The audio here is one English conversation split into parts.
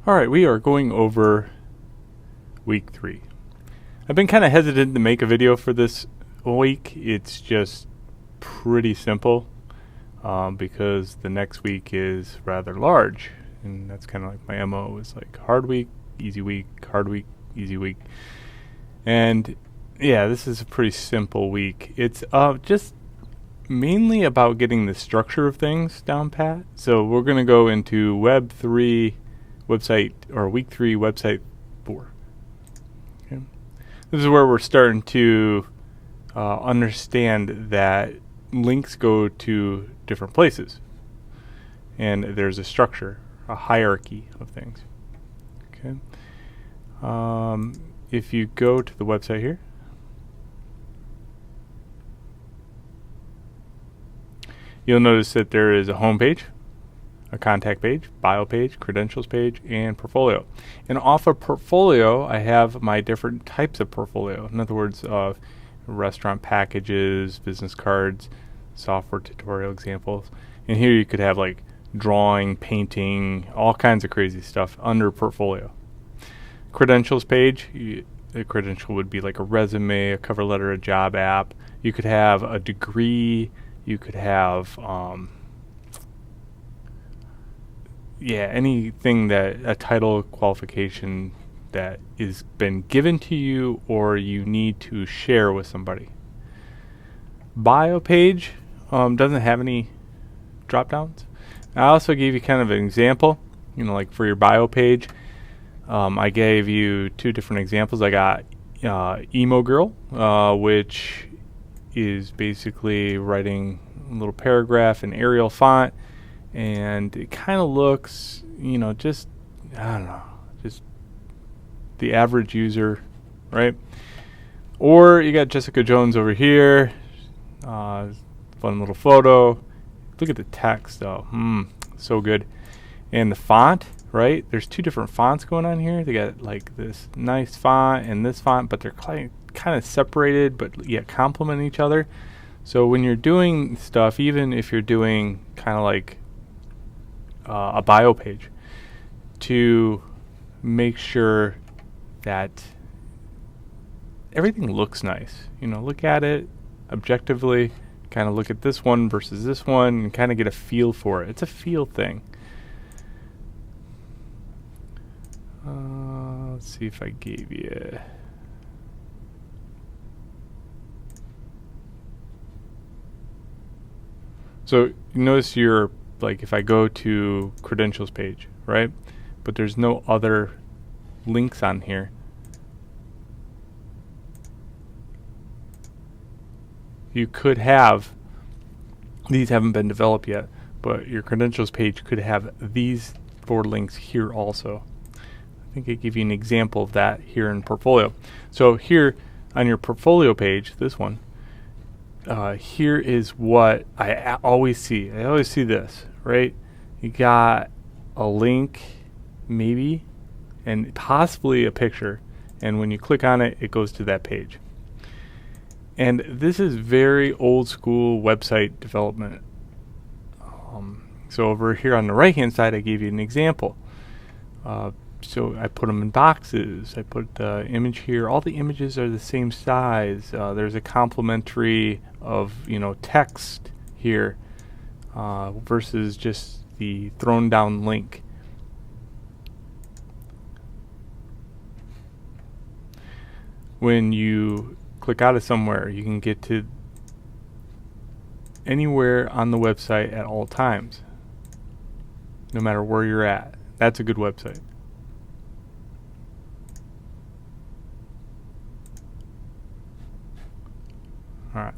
Alright, we are going over week 3. I've been kind of hesitant to make a video for this week. It's just pretty simple because the next week is rather large, and that's kind of like my MO is like hard week, easy week, hard week, easy week. And yeah, this is a pretty simple week. It's just mainly about getting the structure of things down pat. So we're going to go into Web3 website, or week 3 website 4. Okay. This is where we're starting to understand that links go to different places, and there's a structure, a hierarchy of things. Okay. If you go to the website here, you'll notice that there is a home page, a contact page, bio page, credentials page, and portfolio. And off of portfolio, I have my different types of portfolio. In other words, restaurant packages, business cards, software tutorial examples. And here you could have like drawing, painting, all kinds of crazy stuff under portfolio. Credentials page, a credential would be like a resume, a cover letter, a job app. You could have a degree. You could have anything that a title qualification that is been given to you or you need to share with somebody. Bio page doesn't have any drop downs. I also gave you kind of an example, like for your bio page. I gave you two different examples. I got emo girl, which is basically writing a little paragraph in Arial font, and it kind of looks, just the average user, right? Or you got Jessica Jones over here, fun little photo. Look at the text though, so good. And the font, right? There's two different fonts going on here. They got like this nice font and this font, but they're kind of separated, but yet complement each other. So when you're doing stuff, even if you're doing kind of like a bio page, to make sure that everything looks nice, look at it objectively, kind of look at this one versus this one, and kind of get a feel for it. It's a feel thing. Let's see if I gave you. So you notice if I go to credentials page, right? But there's no other links on here. You could have, these haven't been developed yet, but your credentials page could have these 4 links here also. I think I give you an example of that here in portfolio. So here on your portfolio page, this one, here is what I always see. I always see this, right? You got a link, maybe, and possibly a picture. And when you click on it, it goes to that page. And this is very old school website development. So over here on the right hand side, I gave you an example. So I put them in boxes. I put the image here. All the images are the same size. There's a complementary of text here versus just the thrown down link. When you click out of somewhere, you can get to anywhere on the website at all times, no matter where you're at. That's a good website. Alright,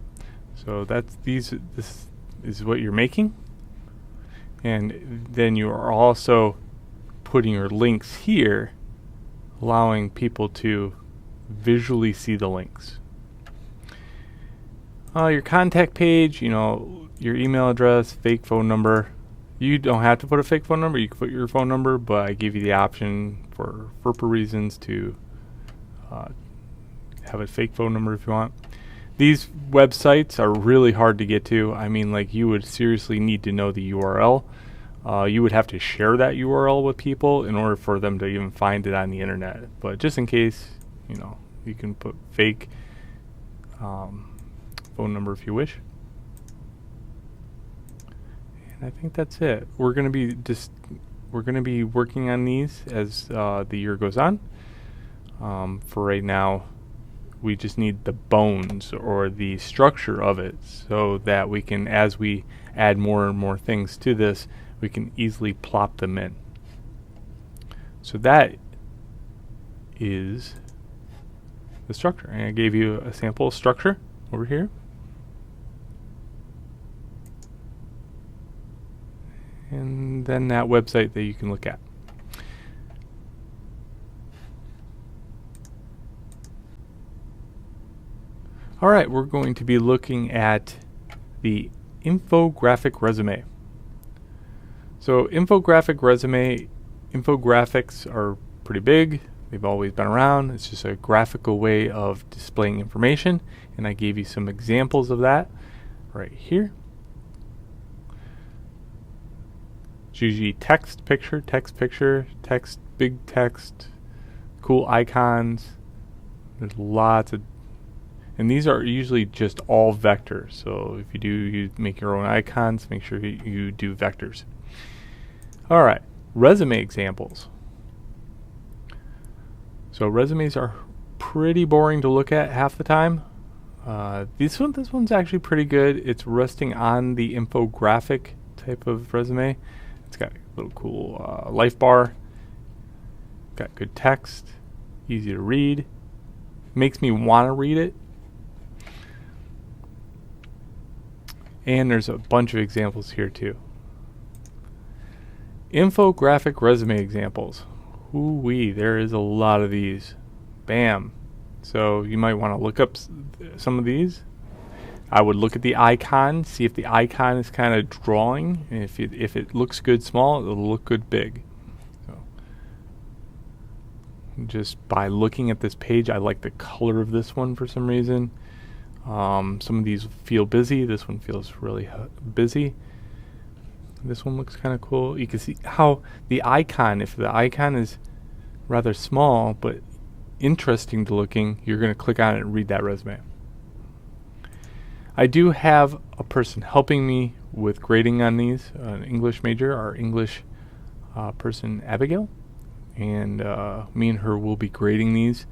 so this is what you're making, and then you are also putting your links here, allowing people to visually see the links. Your contact page, your email address, fake phone number. You don't have to put a fake phone number. You can put your phone number, but I give you the option for FERPA reasons to have a fake phone number if you want. These websites are really hard to get to. I mean, like, you would seriously need to know the URL. You would have to share that URL with people in order for them to even find it on the internet. But just in case, you can put fake phone number if you wish. And I think that's it. We're going to be working on these as the year goes on. For right now, we just need the bones or the structure of it, so that we can, as we add more and more things to this, we can easily plop them in. So that is the structure. And I gave you a sample structure over here. And then that website that you can look at. Alright, we're going to be looking at the infographic resume. So infographic resume, infographics are pretty big. They've always been around. It's just a graphical way of displaying information, and I gave you some examples of that right here. It's usually text, picture, text, big text, cool icons. There's lots of, and these are usually just all vectors. So if you make your own icons, make sure you do vectors. Alright, resume examples. So resumes are pretty boring to look at half the time. This one's actually pretty good. It's resting on the infographic type of resume. It's got a little cool life bar. Got good text, easy to read. Makes me want to read it. And there's a bunch of examples here too. Infographic resume examples. Ooh-wee, there is a lot of these. Bam. So you might want to look up some of these. I would look at the icon, see if the icon is kind of drawing. And if it looks good small, it'll look good big. So just by looking at this page, I like the color of this one for some reason. Some of these feel busy. This one feels really busy. This one looks kind of cool. You can see how the icon, if the icon is rather small but interesting to looking, you're going to click on it and read that resume. I do have a person helping me with grading on these, an English major, our English person Abigail, and me and her will be grading these.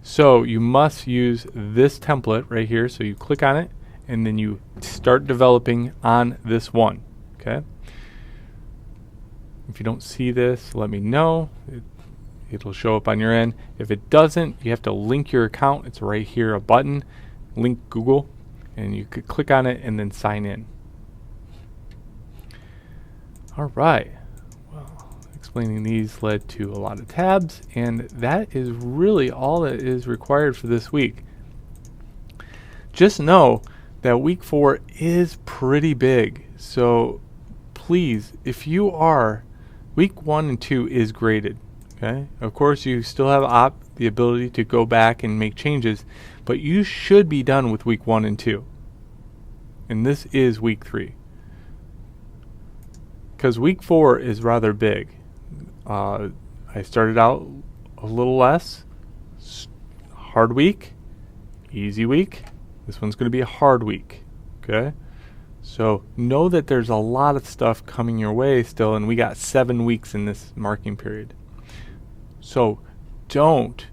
So you must use this template right here. So you click on it and then you start developing on this one. Okay. If you don't see this, let me know. It'll show up on your end. If it doesn't, you have to link your account. It's right here, a button, link Google, and you could click on it and then sign in. All right. Well, explaining these led to a lot of tabs, and that is really all that is required for this week. Just know that week 4 is pretty big. So please, if you are, week 1 and 2 is graded. Okay. Of course, you still have the ability to go back and make changes, but you should be done with week 1 and 2. And this is week 3. Because week 4 is rather big. I started out a little less. Hard week, easy week. This one's going to be a hard week. Okay. So know that there's a lot of stuff coming your way still, and we got 7 weeks in this marking period. So don't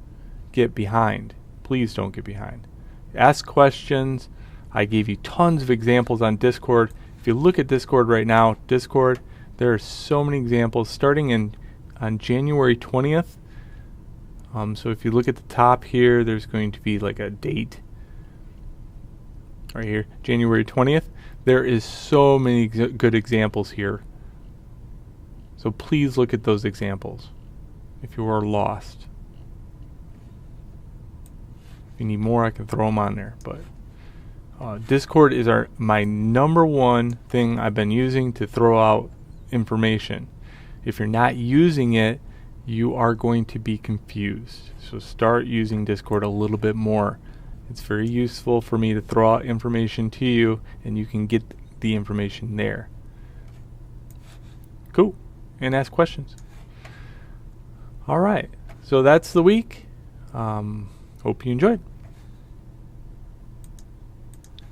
get behind. Please don't get behind. Ask questions. I gave you tons of examples on Discord. If you look at Discord right now, there are so many examples starting on January 20th. So if you look at the top here, there's going to be like a date right here, January 20th. There is so many good examples here. So please look at those examples if you are lost. If you need more, I can throw them on there. But Discord is my #1 thing I've been using to throw out information. If you're not using it, you are going to be confused. So start using Discord a little bit more. It's very useful for me to throw out information to you, and you can get the information there. cool, and ask questions. All right, so that's the week. Hope you enjoyed.